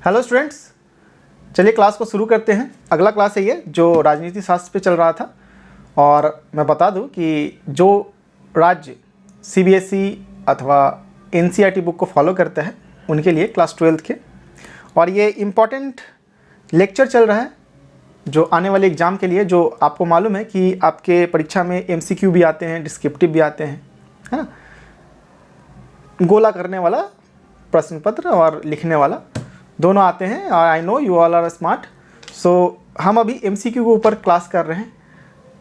Hello students, चलिए class को शुरू करते हैं। अगला क्लास है ये जो राजनीति शास्त्र पे चल रहा था। और मैं बता दूं कि जो राज्य सीबीएसई अथवा एनसीईआरटी बुक को फॉलो करते हैं उनके लिए क्लास 12th के, और ये इम्पॉर्टेंट लेक्चर चल रहा है जो आने वाले एग्ज़ाम के लिए। जो आपको मालूम है कि आपके परीक्षा में एमसीक्यू भी आते हैं, डिस्क्रिप्टिव भी आते हैं, है ना। गोला करने वाला प्रश्न पत्र और लिखने वाला दोनों आते हैं। I know you all are smart, so हम अभी एमसीक्यू के ऊपर क्लास कर रहे हैं।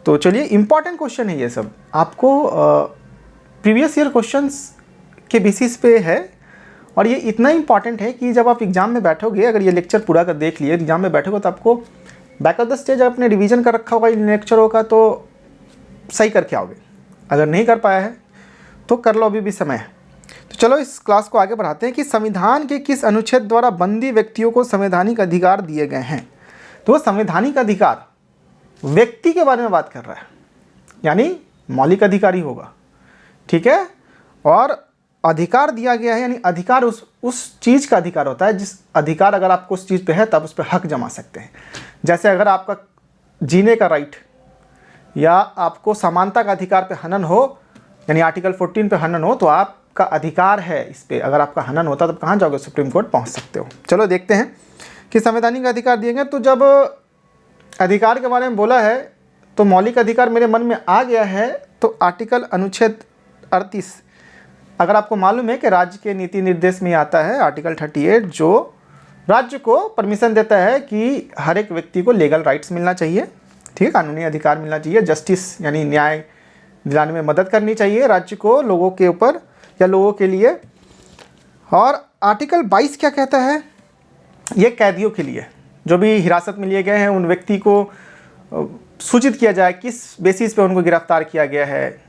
तो चलिए, इम्पॉर्टेंट क्वेश्चन है ये सब, आपको प्रीवियस ईयर क्वेश्चंस के बेसिस पे है। और ये इतना इम्पॉर्टेंट है कि जब आप एग्ज़ाम में बैठोगे, अगर ये लेक्चर पूरा कर देख लिए, एग्ज़ाम में बैठोगे तो आपको बैक ऑफ द स्टेज आपने रिवीजन कर रखा होगा इन लेक्चरों का, तो सही करके आओगे। अगर नहीं कर पाया है तो कर लो, अभी भी समय है। तो चलो इस क्लास को आगे बढ़ाते हैं कि संविधान के किस अनुच्छेद द्वारा बंदी व्यक्तियों को संवैधानिक अधिकार दिए गए हैं। तो संवैधानिक अधिकार व्यक्ति के बारे में बात कर रहा है, यानी मौलिक अधिकार ही होगा, ठीक है। और अधिकार दिया गया है, यानी अधिकार उस चीज़ का अधिकार होता है जिस अधिकार अगर आपको उस चीज़ पे है तब उस पर हक जमा सकते हैं। जैसे अगर आपका जीने का राइट या आपको समानता का अधिकार पे हनन हो, यानी आर्टिकल 14 पे हनन हो, तो आपका अधिकार है इस पे। अगर आपका हनन होता तब कहाँ जाओगे? सुप्रीम कोर्ट पहुँच सकते हो। चलो देखते हैं कि संवैधानिक अधिकार दिए गए। तो जब अधिकार के बारे में बोला है तो मौलिक अधिकार मेरे मन में आ गया है। तो आर्टिकल अनुच्छेद 38, अगर आपको मालूम है कि राज्य के नीति निर्देश में आता है आर्टिकल 38, जो राज्य को परमिशन देता है कि हर एक व्यक्ति को लीगल राइट्स मिलना चाहिए, ठीक है, कानूनी अधिकार मिलना चाहिए, जस्टिस यानी न्याय दिलाने में मदद करनी चाहिए राज्य को, लोगों के ऊपर या लोगों के लिए। और आर्टिकल 22 क्या कहता है? ये कैदियों के लिए, जो भी हिरासत में लिए गए हैं उन व्यक्ति को सूचित किया जाए किस बेसिस पे उनको गिरफ्तार किया गया है।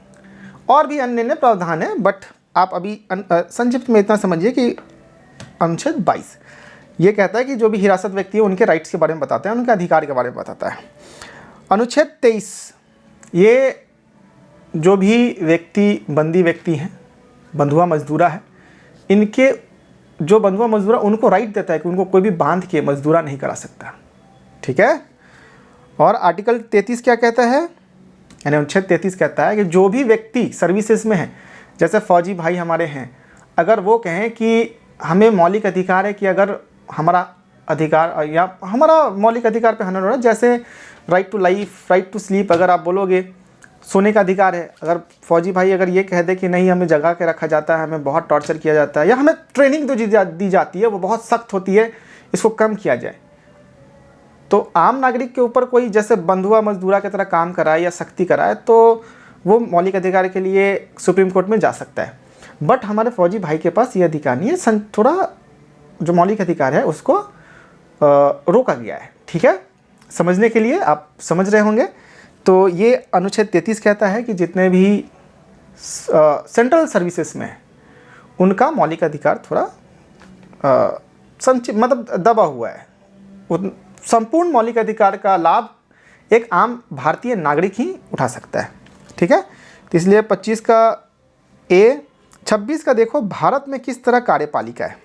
और भी अन्य अन्य प्रावधान है, बट आप अभी संक्षिप्त में इतना समझिए कि अनुच्छेद 22 ये कहता है कि जो भी हिरासत व्यक्ति है उनके राइट्स के बारे में बताता है, उनके अधिकार के बारे में बताता है। अनुच्छेद 23 ये जो भी व्यक्ति बंदी व्यक्ति हैं, बंधुआ मजदूरा है, इनके जो बंधुआ मजदूरा उनको राइट देता है कि उनको कोई भी बांध के मजदूरा नहीं करा सकता, ठीक है। और आर्टिकल 33 क्या कहता है? यानी अनुच्छेद 33 कहता है कि जो भी व्यक्ति सर्विसेज में है, जैसे फौजी भाई हमारे हैं, अगर वो कहें कि हमें मौलिक अधिकार है कि अगर हमारा अधिकार या हमारा मौलिक अधिकार पे हनन हो रहा है, जैसे right to life, right to sleep, अगर आप बोलोगे सोने का अधिकार है, अगर फौजी भाई अगर ये कह दे कि नहीं हमें जगा के रखा जाता है, हमें बहुत टॉर्चर किया जाता है, या हमें ट्रेनिंग तो दी जाती है वो बहुत सख्त होती है, इसको कम किया जाए, तो आम नागरिक के ऊपर कोई जैसे बंधुआ मजदूरा की तरह काम कराए या सख्ती कराए तो वो मौलिक अधिकार के लिए सुप्रीम कोर्ट में जा सकता है। बट हमारे फौजी भाई के पास ये अधिकार नहीं है, थोड़ा जो मौलिक अधिकार है उसको रोका गया है, ठीक है। समझने के लिए आप समझ रहे होंगे। तो ये अनुच्छेद 33 कहता है कि जितने भी सेंट्रल सर्विसेज में उनका मौलिक अधिकार थोड़ा मतलब दबा हुआ है। संपूर्ण मौलिक अधिकार का लाभ एक आम भारतीय नागरिक ही उठा सकता है, ठीक है। तो इसलिए 25 का ए। 26 का देखो, भारत में किस तरह कार्यपालिका है।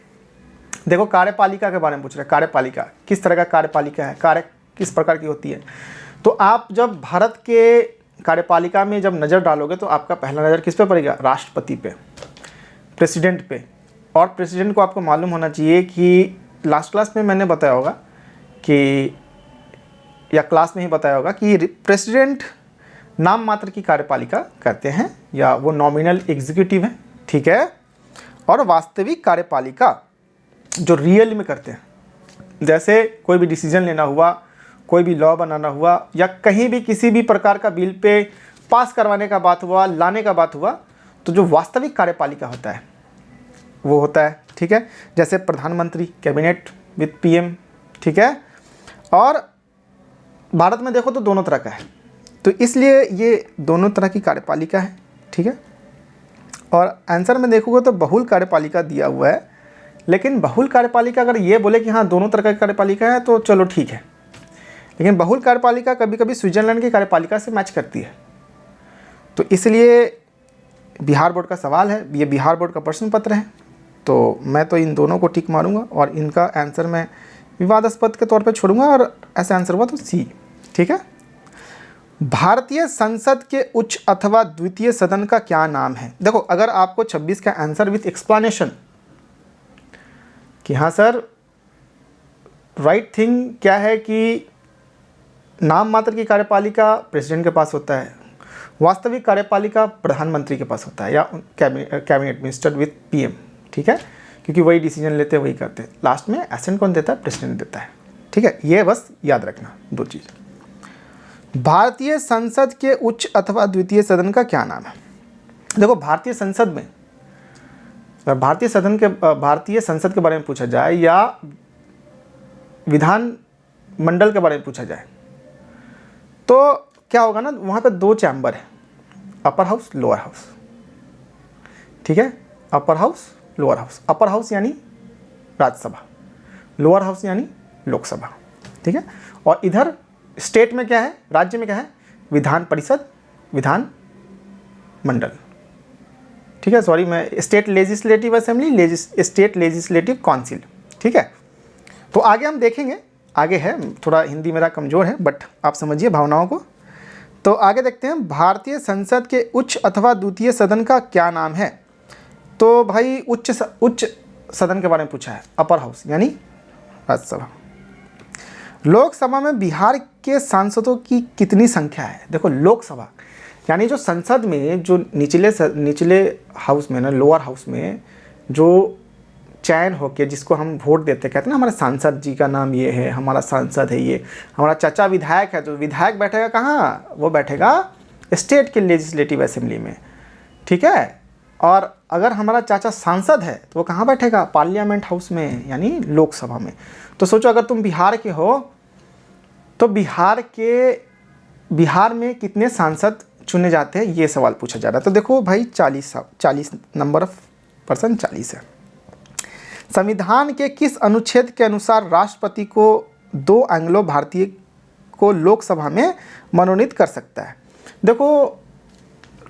देखो कार्यपालिका के बारे में पूछ रहे हैं, कार्यपालिका किस तरह का कार्यपालिका है, कार्य किस प्रकार की होती है। तो आप जब भारत के कार्यपालिका में जब नज़र डालोगे तो आपका पहला नज़र किस पे पड़ेगा? राष्ट्रपति पे, प्रेसिडेंट पे। और प्रेसिडेंट को आपको मालूम होना चाहिए कि लास्ट क्लास में मैंने बताया होगा कि, या क्लास में ही बताया होगा कि प्रेसिडेंट नाम मात्र की कार्यपालिका करते हैं, या वो नॉमिनल एग्जीक्यूटिव है, ठीक है। और वास्तविक कार्यपालिका जो रियल में करते हैं, जैसे कोई भी डिसीजन लेना हुआ, कोई भी लॉ बनाना हुआ, या कहीं भी किसी भी प्रकार का बिल पे पास करवाने का बात हुआ, लाने का बात हुआ, तो जो वास्तविक कार्यपालिका होता है वो होता है, ठीक है। जैसे प्रधानमंत्री, कैबिनेट विद पीएम, ठीक है। और भारत में देखो तो दोनों तरह का है, तो इसलिए ये दोनों तरह की कार्यपालिका है, ठीक है। और आंसर में देखोगे तो बहुल कार्यपालिका दिया हुआ है, लेकिन बहुल कार्यपालिका अगर ये बोले कि हाँ दोनों तरह की कार्यपालिका है तो चलो ठीक है, लेकिन बहुल कार्यपालिका कभी कभी स्विट्जरलैंड की कार्यपालिका से मैच करती है। तो इसलिए बिहार बोर्ड का सवाल है, ये बिहार बोर्ड का प्रश्न पत्र है, तो मैं तो इन दोनों को टिक मारूंगा और इनका आंसर मैं विवादास्पद के तौर पे छोड़ूंगा और ऐसा आंसर हुआ तो सी। ठीक है। भारतीय संसद के उच्च अथवा द्वितीय सदन का क्या नाम है? देखो, अगर आपको 26 का आंसर विथ एक्सप्लेनेशन कि हाँ सर राइट थिंग क्या है कि नाम मात्र की कार्यपालिका प्रेसिडेंट के पास होता है, वास्तविक कार्यपालिका प्रधानमंत्री के पास होता है या कैबिनेट मिनिस्टर विथ पीएम। ठीक है, क्योंकि वही डिसीजन लेते हैं, वही करते हैं। लास्ट में एसेंट कौन देता है? प्रेसिडेंट देता है। ठीक है, ये बस याद रखना दो चीज़। भारतीय संसद के उच्च अथवा द्वितीय सदन का क्या नाम है? देखो, भारतीय संसद में भारतीय संसद के बारे में पूछा जाए या विधान मंडल के बारे में पूछा जाए तो क्या होगा ना, वहाँ पे दो चैम्बर है, अपर हाउस लोअर हाउस। ठीक है, upper house lower house. Upper house यानी राज्यसभा, लोअर हाउस यानी लोकसभा। ठीक है, और इधर स्टेट में क्या है, राज्य में क्या है? विधान परिषद, विधान मंडल। ठीक है, सॉरी, मैं state legislative assembly, state legislative council. ठीक है, तो आगे हम देखेंगे, आगे है, थोड़ा हिंदी मेरा कमज़ोर है बट आप समझिए भावनाओं को। तो आगे देखते हैं, भारतीय संसद के उच्च अथवा द्वितीय सदन का क्या नाम है? तो भाई उच्च सदन के बारे में पूछा है, अपर हाउस यानी राज्यसभा। लोकसभा में बिहार के सांसदों की कितनी संख्या है? देखो, लोकसभा यानी जो संसद में जो निचले हाउस में ना, लोअर हाउस में जो चयन होके जिसको हम वोट देते, कहते हैं ना हमारे सांसद जी का नाम ये है, हमारा सांसद है ये, हमारा चाचा विधायक है, तो विधायक बैठेगा कहाँ? वो बैठेगा स्टेट के लेजिस्लेटिव असेंबली में। ठीक है, और अगर हमारा चाचा सांसद है तो वो कहाँ बैठेगा? पार्लियामेंट हाउस में यानी लोकसभा में। तो सोचो, अगर तुम बिहार के हो तो बिहार में कितने सांसद चुने जाते हैं, ये सवाल पूछा जा रहा है। तो देखो भाई, 40 नंबर ऑफ पर्सन 40 है। संविधान के किस अनुच्छेद के अनुसार राष्ट्रपति को 2 एंग्लो भारतीय को लोकसभा में मनोनीत कर सकता है? देखो,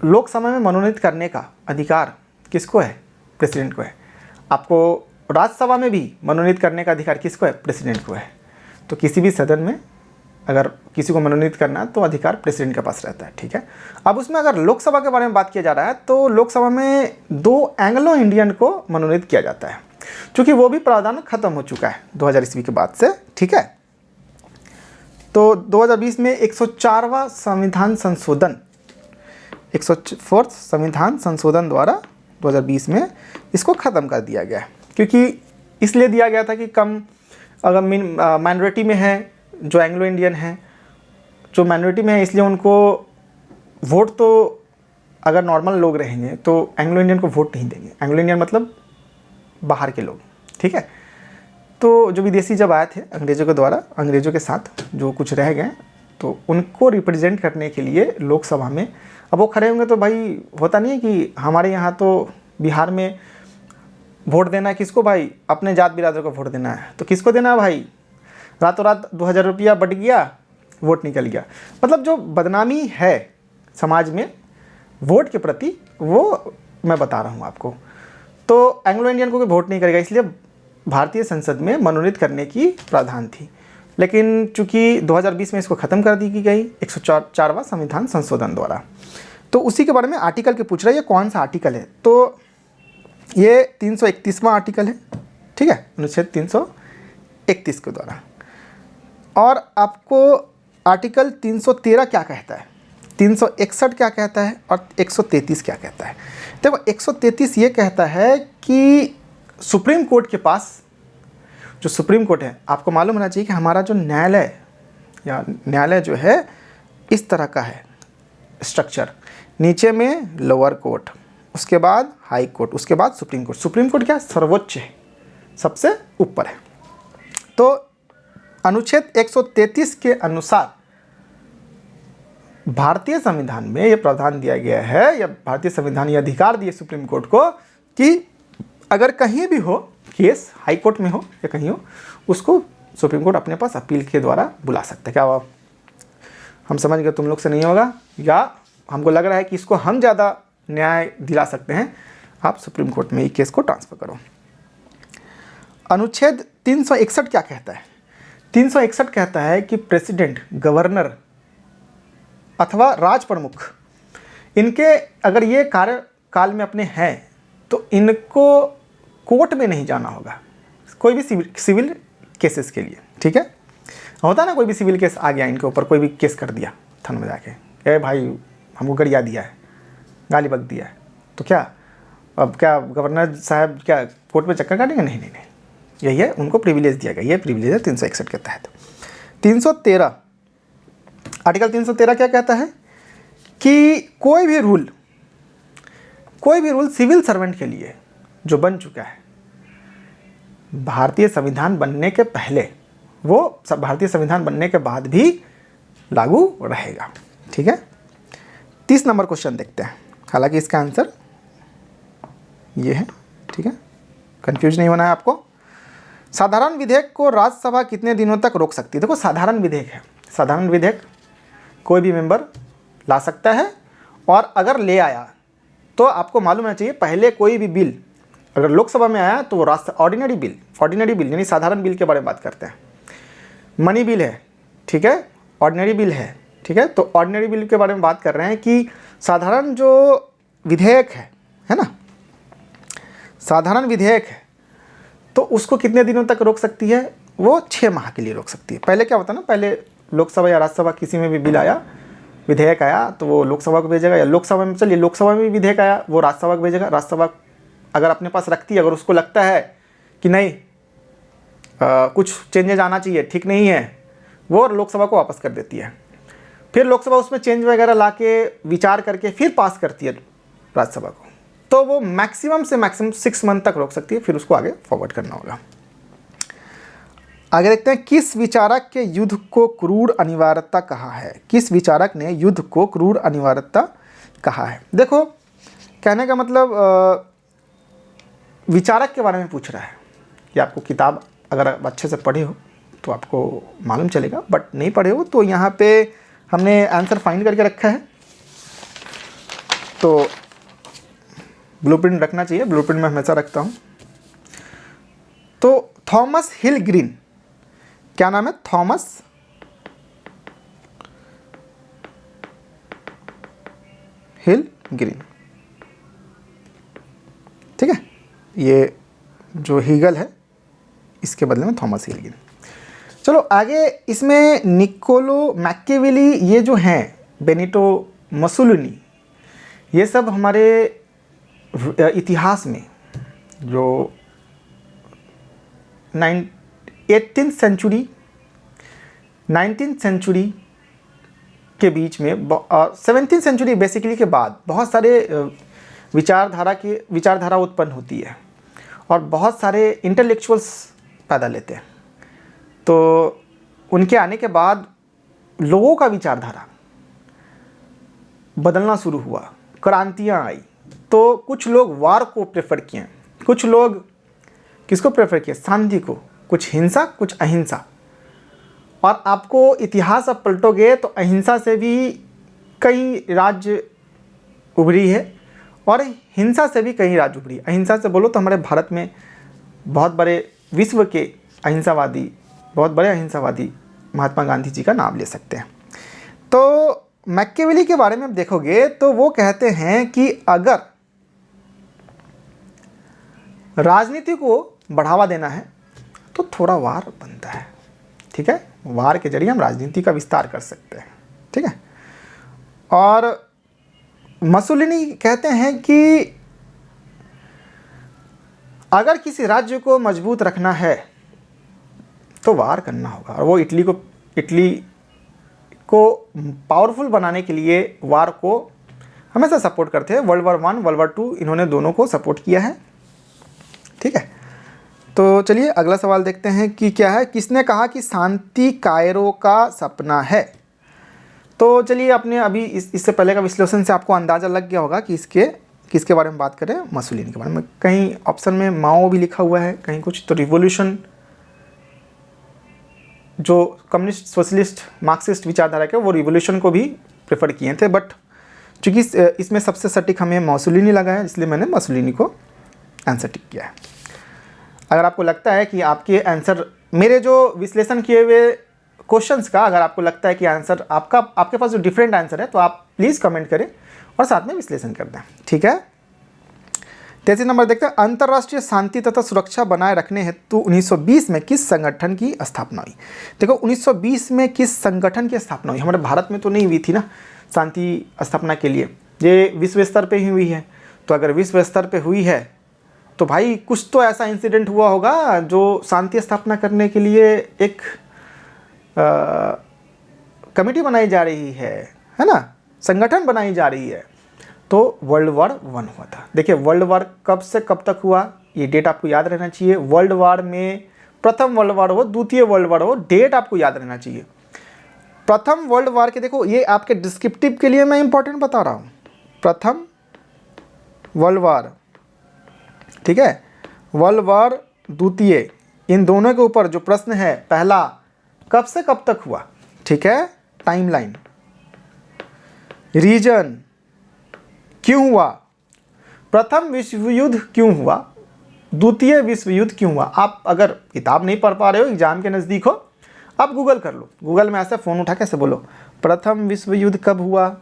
लोकसभा में मनोनीत करने का अधिकार किसको है? प्रेसिडेंट को है। आपको राज्यसभा में भी मनोनीत करने का अधिकार किसको है? प्रेसिडेंट को है। तो किसी भी सदन में अगर किसी को मनोनीत करना है तो अधिकार प्रेसिडेंट के पास रहता है। ठीक है, अब उसमें अगर लोकसभा के बारे में बात किया जा रहा है तो लोकसभा में 2 एंग्लो इंडियन को मनोनीत किया जाता है, क्योंकि वो भी प्रावधान खत्म हो चुका है 2000 ईस्वी के बाद से। ठीक है, तो 2020 में 104वां संविधान संशोधन, 104th संविधान संशोधन द्वारा 2020 में इसको ख़त्म कर दिया गया है। क्योंकि इसलिए दिया गया था कि कम अगर माइनॉरिटी में है, जो एंग्लो इंडियन हैं, जो माइनॉरिटी में है, इसलिए उनको वोट तो अगर नॉर्मल लोग रहेंगे तो एंग्लो इंडियन को वोट नहीं देंगे। एंग्लो इंडियन मतलब बाहर के लोग। ठीक है, तो जो विदेशी जब आए थे अंग्रेज़ों के द्वारा, अंग्रेज़ों के साथ जो कुछ रह गए, तो उनको रिप्रेजेंट करने के लिए लोकसभा में अब वो खड़े होंगे। तो भाई होता नहीं है कि हमारे यहाँ तो बिहार में वोट देना है किसको? भाई अपने जात बिरादर को वोट देना है। तो किसको देना है भाई? रातों रात 2000 रुपया बट गया, वोट निकल गया। मतलब जो बदनामी है समाज में वोट के प्रति, वो मैं बता रहा हूँ आपको। तो एंग्लो इंडियन को भी वोट नहीं करेगा, इसलिए भारतीय संसद में मनोनीत करने की प्रावधान थी। लेकिन चूंकि 2020 में इसको ख़त्म कर दी गई 104वां संविधान संशोधन द्वारा। तो उसी के बारे में आर्टिकल के पूछ रहा है, ये कौन सा आर्टिकल है? तो ये 331वां आर्टिकल है। ठीक है, अनुच्छेद 331 के द्वारा। और आपको आर्टिकल 313 क्या कहता है, 361 क्या कहता है और 133 क्या कहता है? देखो, 133 ये कहता है कि सुप्रीम कोर्ट के पास, जो सुप्रीम कोर्ट है, आपको मालूम होना चाहिए कि हमारा जो न्यायालय जो है इस तरह का है स्ट्रक्चर। नीचे में लोअर कोर्ट, उसके बाद हाई कोर्ट, उसके बाद सुप्रीम कोर्ट। सुप्रीम कोर्ट क्या? सर्वोच्च है, सबसे ऊपर है। तो अनुच्छेद 133 के अनुसार भारतीय संविधान में यह प्रावधान दिया गया है, या भारतीय संविधान ये अधिकार दिए सुप्रीम कोर्ट को कि अगर कहीं भी हो केस, हाई कोर्ट में हो या कहीं हो, उसको सुप्रीम कोर्ट अपने पास अपील के द्वारा बुला सकते हैं। क्या हुआ? हम समझ गए तुम लोग से नहीं होगा, या हमको लग रहा है कि इसको हम ज़्यादा न्याय दिला सकते हैं, आप सुप्रीम कोर्ट में ये केस को ट्रांसफ़र करो। अनुच्छेद 361 क्या कहता है? 361 कहता है कि प्रेसिडेंट, गवर्नर अथवा राज प्रमुख, इनके अगर ये कार्यकाल में अपने हैं तो इनको कोर्ट में नहीं जाना होगा कोई भी सिविल केसेस के लिए। ठीक है, होता ना कोई भी सिविल केस आ गया इनके ऊपर, कोई भी केस कर दिया थाने में जाके, ए भाई हमको गरिया दिया है, गाली बक दिया है, तो क्या अब क्या गवर्नर साहब क्या कोर्ट में चक्कर काटेंगे? नहीं नहीं नहीं, यही है, उनको प्रिविलेज दिया गया, ये प्रिविलेज है 361 के तहत। 313 आर्टिकल 313 क्या कहता है कि कोई भी रूल सिविल सर्वेंट के लिए जो बन चुका है भारतीय संविधान बनने के पहले, वो भारतीय संविधान बनने के बाद भी लागू रहेगा। ठीक है, 30 नंबर क्वेश्चन देखते हैं, हालांकि इसका आंसर ये है। ठीक है, कंफ्यूज नहीं होना है आपको। साधारण विधेयक को राज्यसभा कितने दिनों तक रोक सकती है? देखो साधारण विधेयक है, साधारण विधेयक कोई भी मेंबर ला सकता है, और अगर ले आया तो आपको मालूम होना चाहिए पहले कोई भी बिल अगर लोकसभा में आया तो वो ऑर्डिनरी बिल यानी साधारण बिल के बारे में बात करते हैं। मनी बिल है, ठीक है, ऑर्डिनरी बिल है, ठीक है, तो ऑर्डिनरी बिल के बारे में बात कर रहे हैं कि साधारण जो विधेयक है ना, साधारण विधेयक है तो उसको कितने दिनों तक रोक सकती है? वो 6 माह के लिए रोक सकती है। पहले क्या होता है ना, पहले लोकसभा या राज्यसभा किसी में भी बिल आया, विधेयक आया तो वो लोकसभा को भेजेगा, या लोकसभा में चलिए लोकसभा में भी विधेयक आया वो राज्यसभा को भेजेगा, राज्यसभा अगर अपने पास रखती है, अगर उसको लगता है कि नहीं कुछ चेंजेज आना चाहिए, ठीक नहीं है, वो लोकसभा को वापस कर देती है। फिर लोकसभा उसमें चेंज वगैरह ला के विचार करके फिर पास करती है राज्यसभा को, तो वो मैक्सिमम से मैक्सिमम 6 मंथ तक रोक सकती है, फिर उसको आगे फॉरवर्ड करना होगा। आगे देखते हैं, किस विचारक के युद्ध को क्रूर अनिवार्यता कहा है? किस विचारक ने युद्ध को क्रूर अनिवार्यता कहा है? देखो कहने का मतलब विचारक के बारे में पूछ रहा है, कि आपको किताब अगर आप अच्छे से पढ़े हो तो आपको मालूम चलेगा, बट नहीं पढ़े हो तो यहाँ पे हमने आंसर फाइंड करके रखा है, तो ब्लूप्रिंट रखना चाहिए, ब्लूप्रिंट मैं हमेशा रखता हूँ। तो थॉमस हिल ग्रीन, क्या नाम है? थॉमस हिल ग्रीन, ठीक है, ये जो हीगल है इसके बदले में थॉमस हिल ग्रीन। चलो आगे, इसमें निकोलो मैकियावेली, ये जो हैं बेनिटो मुसोलिनी, ये सब हमारे इतिहास में जो 18th सेंचुरी 19th सेंचुरी के बीच में 17th सेंचुरी बेसिकली के बाद बहुत सारे विचारधारा उत्पन्न होती है और बहुत सारे इंटेलेक्चुअल्स पैदा लेते हैं। तो उनके आने के बाद लोगों का विचारधारा बदलना शुरू हुआ, क्रांतियाँ आई, तो कुछ लोग वार को प्रेफर किए, कुछ लोग किसको प्रेफर किए? शांति को, कुछ हिंसा कुछ अहिंसा। और आपको इतिहास आप पलटोगे तो अहिंसा से भी कई राज्य उभरी है और हिंसा से भी कई राज्य उभरी। अहिंसा से बोलो तो हमारे भारत में बहुत बड़े विश्व के अहिंसावादी, बहुत बड़े अहिंसावादी महात्मा गांधी जी का नाम ले सकते हैं। तो मैकियावेली के बारे में आप देखोगे तो वो कहते हैं कि अगर राजनीति को बढ़ावा देना है तो थोड़ा वार बनता है, ठीक है, वार के जरिए हम राजनीति का विस्तार कर सकते हैं, ठीक है। और मुसोलिनी कहते हैं कि अगर किसी राज्य को मजबूत रखना है तो वार करना होगा, और वो इटली को पावरफुल बनाने के लिए वार को हमेशा सपोर्ट करते हैं। वर्ल्ड वॉर 1 वर्ल्ड वॉर 2 इन्होंने दोनों को सपोर्ट किया है, ठीक है। तो चलिए अगला सवाल देखते हैं कि क्या है, किसने कहा कि शांति कायरो का सपना है? तो चलिए अपने अभी इससे पहले का विश्लेषण से आपको अंदाज़ा लग गया होगा कि किसके बारे में बात करें, मुसोलिनी के बारे में। कहीं ऑप्शन में माओ भी लिखा हुआ है, कहीं कुछ, तो रिवॉल्यूशन जो कम्युनिस्ट, सोशलिस्ट, मार्क्सिस्ट विचारधारा के वो रिवॉल्यूशन को भी प्रेफर किए थे, बट चूँकि इसमें सबसे सटीक हमें मुसोलिनी लगा है इसलिए मैंने मुसोलिनी को आंसर टिक किया है। अगर आपको लगता है कि आपके आंसर, मेरे जो विश्लेषण किए हुए क्वेश्चंस का अगर आपको लगता है कि आंसर आपके पास जो डिफरेंट आंसर है, तो आप प्लीज़ कमेंट करें और साथ में विश्लेषण कर दें, ठीक है। 33 नंबर देखते हैं, अंतर्राष्ट्रीय शांति तथा सुरक्षा बनाए रखने हेतु 1920 में किस संगठन की स्थापना हुई। देखो 1920 में किस संगठन की स्थापना हुई, हमारे भारत में तो नहीं हुई थी ना शांति स्थापना के लिए, ये विश्व स्तर पे ही हुई है। तो अगर विश्व स्तर पे हुई है तो भाई कुछ तो ऐसा इंसिडेंट हुआ होगा जो शांति स्थापना करने के लिए एक कमेटी बनाई जा रही है ना, संगठन बनाई जा रही है। तो वर्ल्ड वॉर 1 हुआ था। देखिए वर्ल्ड वॉर कब से कब तक हुआ, ये डेट आपको याद रहना चाहिए। वर्ल्ड वॉर में प्रथम वर्ल्ड वॉर हो, द्वितीय वर्ल्ड वॉर हो, डेट आपको याद रहना चाहिए। प्रथम वर्ल्ड वॉर के, देखो ये आपके डिस्क्रिप्टिव के लिए मैं इंपॉर्टेंट बता रहा हूँ, प्रथम वर्ल्ड वॉर, ठीक है, वर्ल्ड वॉर द्वितीय, इन दोनों के ऊपर जो प्रश्न है, पहला कब से कब तक हुआ, ठीक है, टाइमलाइन, रीजन, क्यों हुआ, प्रथम विश्व युद्ध क्यों हुआ, द्वितीय विश्व युद्ध क्यों हुआ। आप अगर किताब नहीं पढ़ पा रहे हो, एग्जाम के नज़दीक हो, आप गूगल कर लो, गूगल में ऐसे फ़ोन उठा के ऐसे बोलो प्रथम विश्व युद्ध कब हुआ,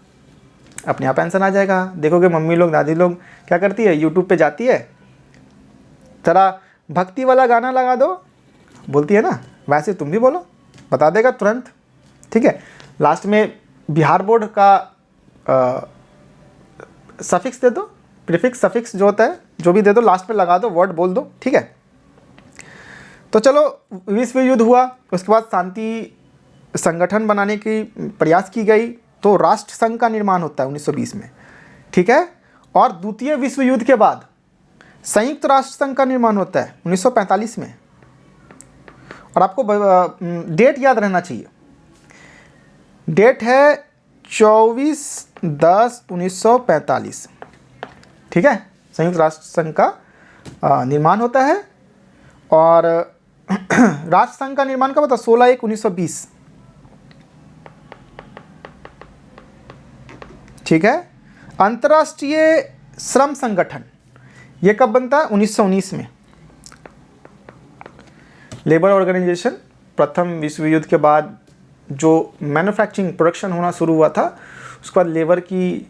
अपने आप आंसर आ जाएगा। देखोगे मम्मी लोग दादी लोग क्या करती है, यूट्यूब पे जाती है, जरा भक्ति वाला गाना लगा दो, बोलती है ना, वैसे तुम भी बोलो, बता देगा तुरंत, ठीक है। लास्ट में बिहार बोर्ड का सफिक्स दे दो, प्रीफिक्स सफिक्स जो होता है, जो भी दे दो, लास्ट में लगा दो, वर्ड बोल दो, ठीक है। तो चलो विश्व युद्ध हुआ, उसके बाद शांति संगठन बनाने की प्रयास की गई, तो राष्ट्र संघ का निर्माण होता है 1920 में, ठीक है। और द्वितीय विश्व युद्ध के बाद संयुक्त राष्ट्र संघ का निर्माण होता है 1945 में। और आपको डेट याद रहना चाहिए, डेट है 24/10/1945, ठीक है, संयुक्त राष्ट्र संघ का निर्माण होता है। और राष्ट्र संघ का निर्माण कब होता है, 16/1/1920, ठीक है। अंतर्राष्ट्रीय श्रम संगठन ये कब बनता है, 1919 में। लेबर ऑर्गेनाइजेशन, प्रथम विश्व युद्ध के बाद जो मैन्युफैक्चरिंग प्रोडक्शन होना शुरू हुआ था, उसके बाद लेबर की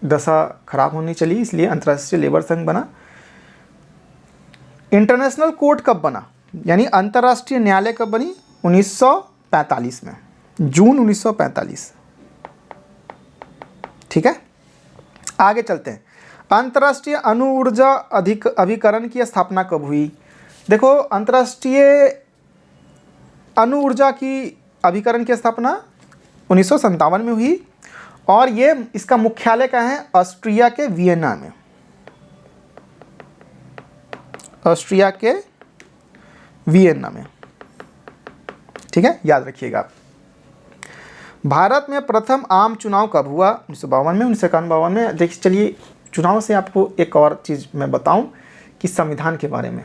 दशा खराब होनी चली, इसलिए अंतर्राष्ट्रीय लेबर संघ बना। इंटरनेशनल कोर्ट कब बना, यानी अंतर्राष्ट्रीय न्यायालय कब बनी, 1945 में, जून 1945, ठीक है। आगे चलते हैं, अंतर्राष्ट्रीय अणु ऊर्जा अभिकरण की स्थापना कब हुई। देखो अंतर्राष्ट्रीय अणु ऊर्जा की अभिकरण की स्थापना 1957 में हुई, और ये इसका मुख्यालय कहाँ है, ऑस्ट्रिया के वियना में, ऑस्ट्रिया के वियना में, ठीक है, याद रखिएगा आप। भारत में प्रथम आम चुनाव कब हुआ, 1952 में, 1951 में। देखिए चलिए चुनाव से आपको एक और चीज़ मैं बताऊं कि संविधान के बारे में।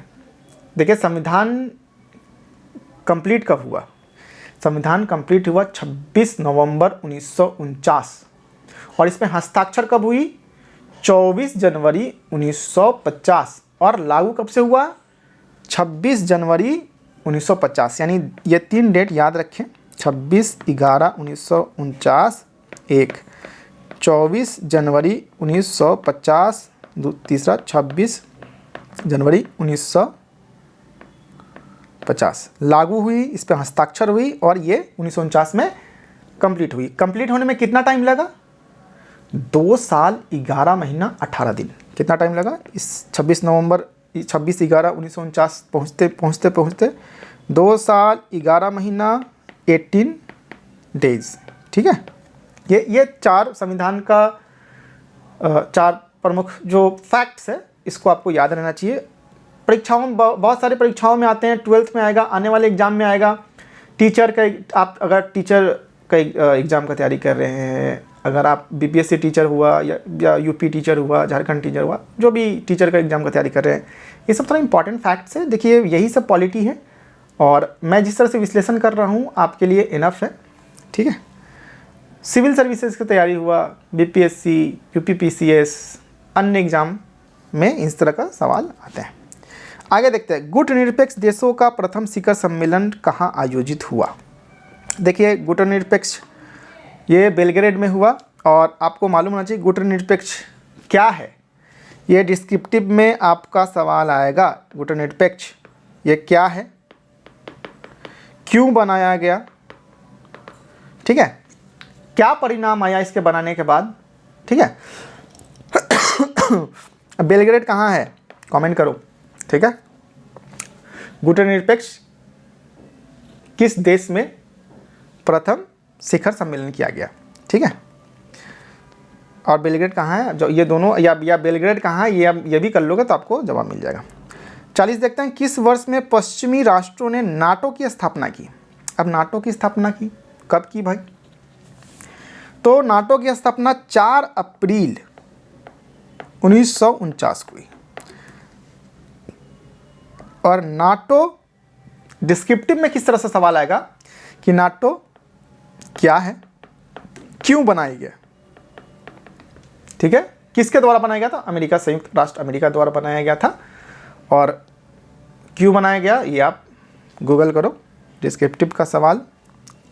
देखिए संविधान कंप्लीट कब हुआ, संविधान कंप्लीट हुआ 26 नवंबर 1949, और इसमें हस्ताक्षर कब हुई, 24 जनवरी 1950, और लागू कब से हुआ, 26 जनवरी 1950। यानी ये 3 डेट याद रखें, 26/11/1949 एक, 24 जनवरी 1950 तीसरा, 26 जनवरी 1950 लागू हुई, इस पर हस्ताक्षर हुई, और ये 1949 में कंप्लीट हुई। कंप्लीट होने में कितना टाइम लगा, 2 साल 11 महीना 18 दिन। कितना टाइम लगा, इस 26 नवंबर 26/11/1949 पहुँचते 2 साल 11 महीना 18 डेज, ठीक है। ये 4 संविधान का 4 प्रमुख जो फैक्ट्स है, इसको आपको याद रहना चाहिए। परीक्षाओं में बहुत सारे परीक्षाओं में आते हैं, 12th में आएगा, आने वाले एग्ज़ाम में आएगा। टीचर का, आप अगर टीचर का एग्ज़ाम का तैयारी कर रहे हैं, अगर आप बीपीएससी टीचर हुआ या यूपी टीचर हुआ, झारखंड टीचर हुआ, जो भी टीचर का एग्ज़ाम का तैयारी कर रहे हैं, ये सब थोड़ा इंपॉर्टेंट फैक्ट्स है। देखिए यही सब पॉलिटी है, और मैं जिस तरह से विश्लेषण कर रहा हूँ आपके लिए इनफ है, ठीक है। सिविल सर्विसेज की तैयारी हुआ, बीपीएससी, यूपीपीसीएस, अन्य एग्ज़ाम में इस तरह का सवाल आते हैं। आगे देखते हैं, गुटनिरपेक्ष देशों का प्रथम शिखर सम्मेलन कहाँ आयोजित हुआ। देखिए गुटनिरपेक्ष ये बेलग्रेड में हुआ, और आपको मालूम होना चाहिए गुटनिरपेक्ष क्या है। ये डिस्क्रिप्टिव में आपका सवाल आएगा, गुटनिरपेक्ष ये क्या है, क्यों बनाया गया, ठीक है, क्या परिणाम आया इसके बनाने के बाद, ठीक है। बेलग्रेड कहाँ है, कमेंट करो, ठीक है। गुटनिरपेक्ष किस देश में प्रथम शिखर सम्मेलन किया गया, ठीक है। और बेलग्रेड कहाँ है, जो ये दोनों या बेलग्रेड कहाँ है, ये भी कर लोगे तो आपको जवाब मिल जाएगा। 40 देखते हैं, किस वर्ष में पश्चिमी राष्ट्रों ने नाटो की स्थापना की। अब नाटो की स्थापना की कब की भाई, तो नाटो की स्थापना 4 अप्रैल 1949 को हुई। और नाटो डिस्क्रिप्टिव में किस तरह से सवाल आएगा कि नाटो क्या है, क्यों बनाया गया, ठीक है, किसके द्वारा बनाया गया था, अमेरिका, संयुक्त राष्ट्र अमेरिका द्वारा बनाया गया था। और क्यों बनाया गया ये आप गूगल करो, डिस्क्रिप्टिव का सवाल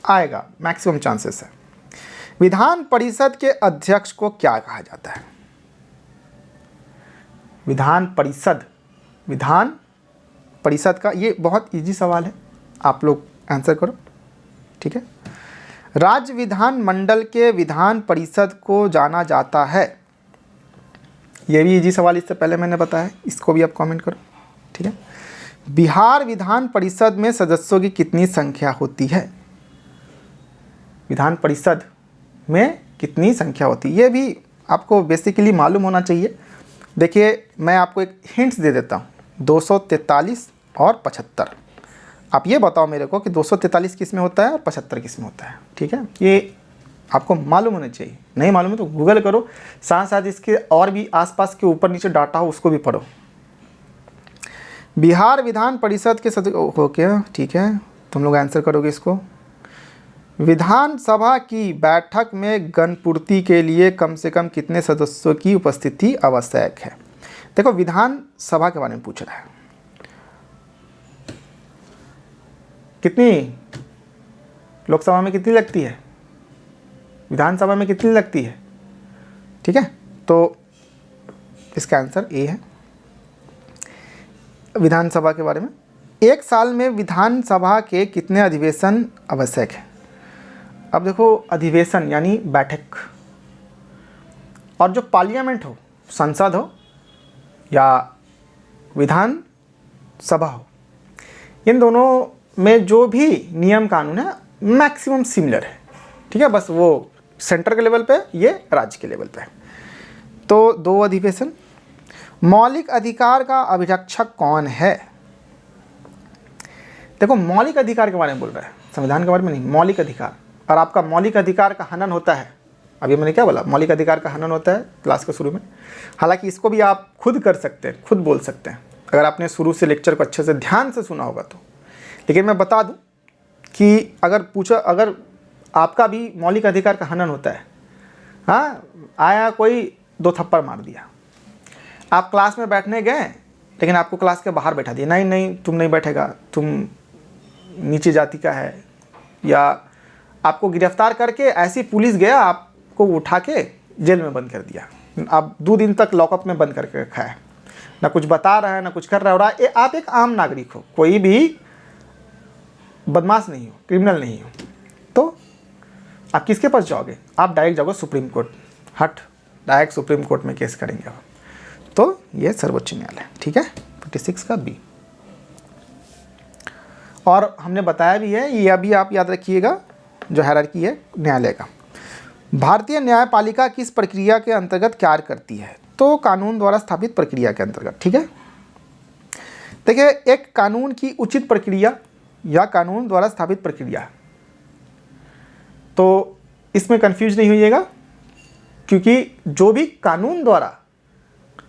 आएगा, मैक्सिमम चांसेस है। विधान परिषद के अध्यक्ष को क्या कहा जाता है। विधान परिषद का ये बहुत इजी सवाल है, आप लोग आंसर करो, ठीक है। राज्य विधान मंडल के विधान परिषद को जाना जाता है, ये भी इजी सवाल, इससे पहले मैंने बताया, इसको भी आप कमेंट करो, ठीक है। बिहार विधान परिषद में सदस्यों की कितनी संख्या होती है। विधान परिषद में कितनी संख्या होती है, ये भी आपको बेसिकली मालूम होना चाहिए। देखिए मैं आपको एक हिंट्स दे देता हूँ, 243 और 75। आप ये बताओ मेरे को कि 243 किस में होता है और 75 किस में होता है, ठीक है। ये आपको मालूम होना चाहिए, नहीं मालूम है तो गूगल करो, साथ साथ इसके और भी आसपास के ऊपर नीचे डाटा हो उसको भी पढ़ो। बिहार विधान परिषद के सदस्य हो क्या, ठीक है, तुम लोग आंसर करोगे इसको। विधानसभा की बैठक में गणपूर्ति के लिए कम से कम कितने सदस्यों की उपस्थिति आवश्यक है। देखो विधानसभा के बारे में पूछ रहा है, कितनी लोकसभा में कितनी लगती है, विधानसभा में कितनी लगती है, ठीक है। तो इसका आंसर ए है। विधानसभा के बारे में, एक साल में विधानसभा के कितने अधिवेशन आवश्यक है। अब देखो अधिवेशन यानी बैठक, और जो पार्लियामेंट हो, संसद हो या विधान सभा हो, इन दोनों में जो भी नियम कानून है मैक्सिमम सिमिलर है, ठीक है। बस वो सेंटर के लेवल पे, ये राज्य के लेवल पे है। तो 2 अधिवेशन। मौलिक अधिकार का अभिरक्षक कौन है। देखो मौलिक अधिकार के बारे में बोल रहा है, संविधान के बारे में नहीं, मौलिक अधिकार। और आपका मौलिक अधिकार का हनन होता है, अभी मैंने क्या बोला, मौलिक अधिकार का हनन होता है क्लास के शुरू में। हालांकि इसको भी आप खुद कर सकते हैं, खुद बोल सकते हैं, अगर आपने शुरू से लेक्चर को अच्छे से ध्यान से सुना होगा तो। लेकिन मैं बता दूं कि अगर आपका भी मौलिक अधिकार का हनन होता है, हाँ, आया कोई 2 थप्पड़ मार दिया, आप क्लास में बैठने गए लेकिन आपको क्लास के बाहर बैठा दिया, नहीं नहीं तुम नहीं बैठेगा, तुम नीचे जाति का है, या आपको गिरफ्तार करके ऐसी पुलिस गया आपको उठा के जेल में बंद कर दिया, आप 2 दिन तक लॉकअप में बंद करके रखा है, ना कुछ बता रहा है ना कुछ कर रहा है, और आप एक आम नागरिक हो, कोई भी बदमाश नहीं हो, क्रिमिनल नहीं हो, तो आप किसके पास जाओगे, आप डायरेक्ट जाओगे supreme court, direct supreme court में केस करेंगे आप। तो ये सर्वोच्च न्यायालय, ठीक है, 56 का बी। और हमने बताया भी है, ये अभी आप याद रखिएगा जो हायरार्की है न्यायालय का। भारतीय न्यायपालिका किस प्रक्रिया के अंतर्गत कार्य करती है, तो कानून द्वारा स्थापित प्रक्रिया के अंतर्गत, ठीक है। देखिए एक कानून की उचित प्रक्रिया या कानून द्वारा स्थापित प्रक्रिया, तो इसमें कंफ्यूज नहीं होइएगा, क्योंकि जो भी कानून द्वारा,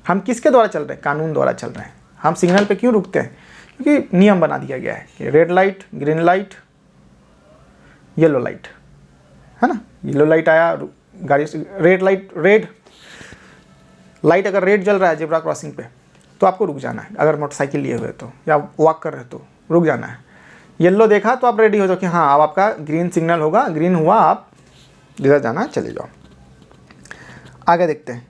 हम किसके द्वारा चल रहे हैं, कानून द्वारा चल रहे हैं। हम सिग्नल पे क्यों रुकते हैं, क्योंकि नियम बना दिया गया है कि red light, green light, yellow light, है ना। येलो लाइट आया गाड़ी, रेड लाइट, रेड लाइट अगर रेड जल रहा है जेब्रा क्रॉसिंग पे, तो आपको रुक जाना है, अगर मोटरसाइकिल लिए हुए तो या वॉक कर रहे तो रुक जाना है। येलो देखा तो आप रेडी हो जाओ कि हाँ अब आपका ग्रीन सिग्नल होगा, ग्रीन हुआ आप जिधर जाना चले जाओ। आगे देखते हैं,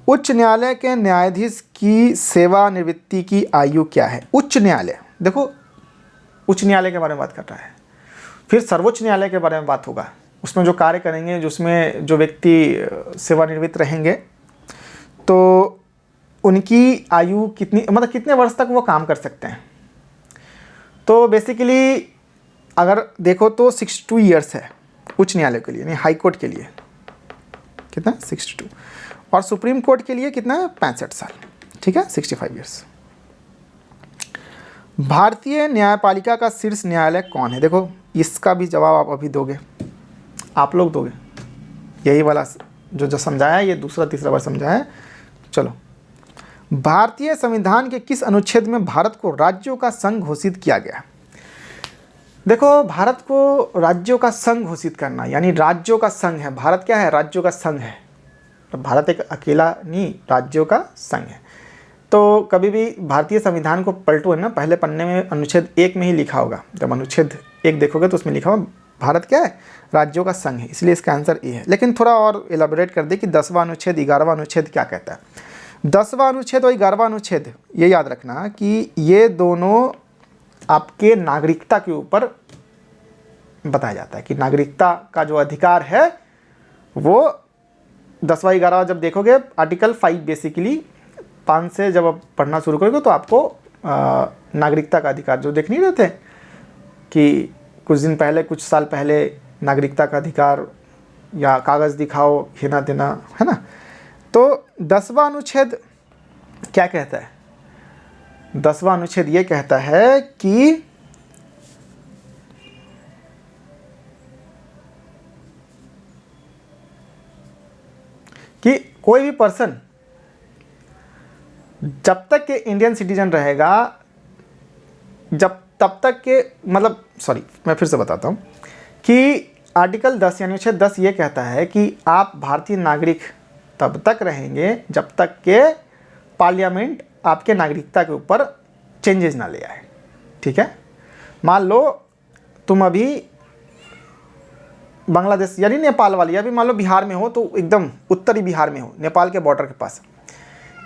उच्च न्यायालय के न्यायाधीश की सेवानिवृत्ति की आयु क्या है? उच्च न्यायालय, देखो उच्च न्यायालय के बारे में बात कर रहा है, फिर सर्वोच्च न्यायालय के बारे में बात होगा, उसमें जो कार्य करेंगे, जो उसमें जो व्यक्ति सेवानिवृत्त रहेंगे तो उनकी आयु कितनी, मतलब कितने वर्ष तक वो काम कर सकते हैं। तो बेसिकली अगर देखो तो 62 ईयर्स है उच्च न्यायालय के लिए, यानी हाई कोर्ट के लिए कितना 62, और सुप्रीम कोर्ट के लिए कितना 65 साल, ठीक है 65 ईयर्स। भारतीय न्यायपालिका का शीर्ष न्यायालय कौन है? देखो इसका भी जवाब आप अभी दोगे, आप लोग दोगे, यही वाला जो समझाया ये दूसरा तीसरा बार समझाया। चलो, भारतीय संविधान के किस अनुच्छेद में भारत को राज्यों का संघ घोषित किया गया? देखो भारत को राज्यों का संघ घोषित करना, यानी राज्यों का संघ है, भारत क्या है? राज्यों का संघ है, तो भारत एक अकेला नहीं, राज्यों का संघ है। तो कभी भी भारतीय संविधान को पलटो है ना, पहले पन्ने में अनुच्छेद 1 में ही लिखा होगा, जब अनुच्छेद 1 देखोगे तो उसमें लिखा होगा भारत क्या है? राज्यों का संघ है, इसलिए इसका आंसर ए है। लेकिन थोड़ा और एलाबोरेट कर दे कि 10वां अनुच्छेद 11वां अनुच्छेद क्या कहता है। 10वां अनुच्छेद और 11वां अनुच्छेद ये याद रखना कि ये दोनों आपके नागरिकता के ऊपर बताया जाता है कि नागरिकता का जो अधिकार है वो 10वां 11वां जब देखोगे आर्टिकल 5 बेसिकली 5 से जब आप पढ़ना शुरू करोगे तो आपको नागरिकता का अधिकार जो देख नहीं रहे थे कि कुछ दिन पहले, कुछ साल पहले नागरिकता का अधिकार या कागज़ दिखाओ, हिना देना, है ना। तो 10वां अनुच्छेद क्या कहता है? 10वां अनुच्छेद ये कहता है कि कोई भी पर्सन जब तक के इंडियन सिटीजन रहेगा, जब तब तक के, मतलब सॉरी मैं फिर से बताता हूँ कि आर्टिकल 10 यानी अनुच्छेद 10 ये कहता है कि आप भारतीय नागरिक तब तक रहेंगे जब तक के पार्लियामेंट आपके नागरिकता के ऊपर चेंजेस ना ले आए, ठीक है। मान लो तुम अभी बांग्लादेश यानी नेपाल वाली, अभी मान लो बिहार में हो तो एकदम उत्तरी बिहार में हो, नेपाल के बॉर्डर के पास।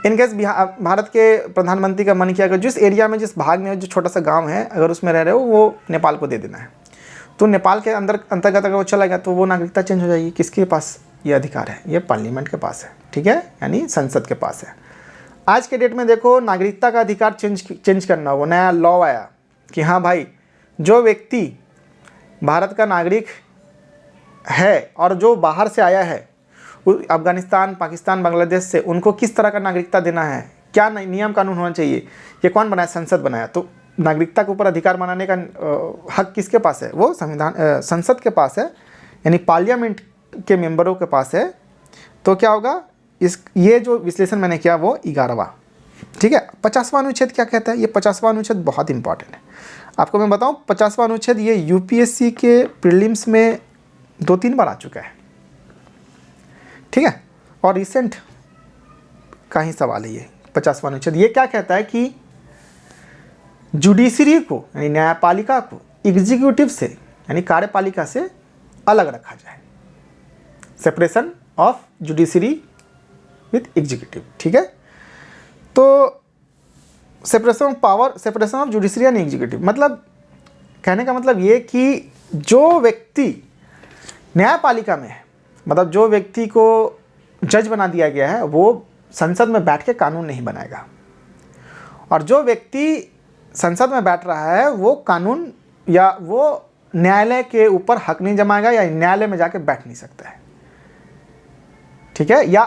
इनकेस भारत के प्रधानमंत्री का मन किया कि जिस एरिया में, जिस भाग में जो छोटा सा गांव है, अगर उसमें रह रहे हो वो नेपाल को दे देना है, तो नेपाल के अंतर्गत अगर वो चला गया तो वो नागरिकता चेंज हो जाएगी। किसके पास ये अधिकार है? ये पार्लियामेंट के पास है, ठीक है, यानी संसद के पास है। आज के डेट में देखो नागरिकता का अधिकार चेंज करना, वो नया लॉ आया कि हाँ भाई जो व्यक्ति भारत का नागरिक है और जो बाहर से आया है, अफगानिस्तान, पाकिस्तान, बांग्लादेश से, उनको किस तरह का नागरिकता देना है, क्या नियम कानून होना चाहिए, ये कौन बनाया? संसद बनाया। तो नागरिकता के ऊपर अधिकार बनाने का हक किसके पास है? वो संसद के पास है, यानी पार्लियामेंट के मेंबरों के पास है। तो क्या होगा? ये जो विश्लेषण मैंने किया वो 11वां, ठीक है। 50वां अनुच्छेद क्या कहता है? ये 50वां अनुच्छेद बहुत इंपॉर्टेंट है। आपको मैं बताऊं 50वां अनुच्छेद ये यूपीएससी के प्रीलिम्स में 2-3 बार आ चुका है, ठीक है, और रिसेंट का ही सवाल है ये 50वां अनुच्छेद। ये क्या कहता है कि जुडिशरी को यानी न्यायपालिका को एग्जीक्यूटिव से यानी कार्यपालिका से अलग रखा जाए, separation of judiciary with executive, ठीक है। तो separation of power, separation of judiciary and executive, मतलब कहने का मतलब ये कि जो व्यक्ति न्यायपालिका में है, मतलब जो व्यक्ति को जज बना दिया गया है, वो संसद में बैठ के कानून नहीं बनाएगा, और जो व्यक्ति संसद में बैठ रहा है वो कानून या वो न्यायालय के ऊपर हक नहीं जमाएगा या न्यायालय में जाके बैठ नहीं सकता है, ठीक है। या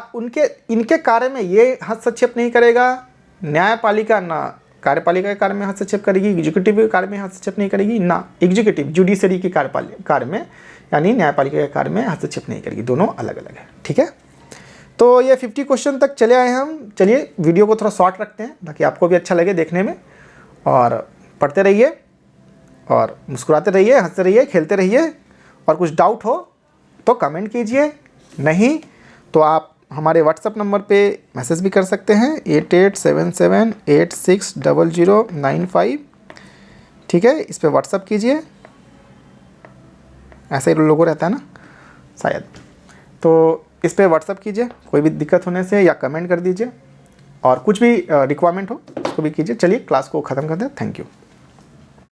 इनके कार्य में ये हस्तक्षेप नहीं करेगा, न्यायपालिका ना कार्यपालिका के कार्य में हस्तक्षेप करेगी, एग्जीक्यूटिव के कार्य में हस्तक्षेप नहीं करेगी, ना एग्जीक्यूटिव जुडिशरी के कार्य में यानी न्यायपालिका के कार्य में हस्तक्षेप नहीं करेगी, दोनों अलग अलग है, ठीक है। तो ये 50 क्वेश्चन तक चले आए हम। चलिए वीडियो को थोड़ा शॉर्ट रखते हैं ताकि आपको भी अच्छा लगे देखने में, और पढ़ते रहिए और मुस्कुराते रहिए, हंसते रहिए, खेलते रहिए, और कुछ डाउट हो तो कमेंट कीजिए, नहीं तो आप हमारे व्हाट्सअप नंबर पे मैसेज भी कर सकते हैं 8877860095। ठीक है, इस पे व्हाट्सअप कीजिए, ऐसा ही लोगो रहता है ना शायद, तो इस पे व्हाट्सअप कीजिए कोई भी दिक्कत होने से, या कमेंट कर दीजिए, और कुछ भी रिक्वायरमेंट हो उसको भी कीजिए। चलिए क्लास को ख़त्म करते हैं। Thank you.